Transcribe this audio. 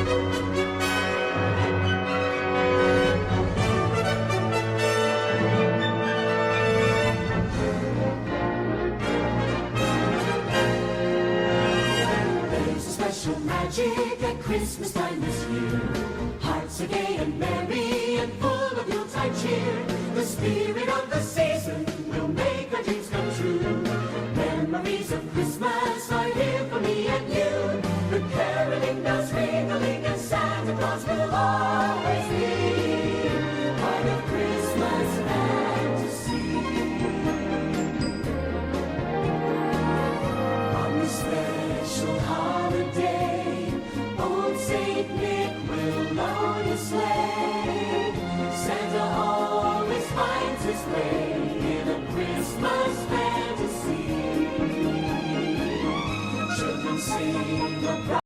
There's a special magic at Christmas time this year. Hearts are gay and merry and full of Yuletide cheer. The spirit of the season will make our dreams come true. Memories of Christmas are here for me and you.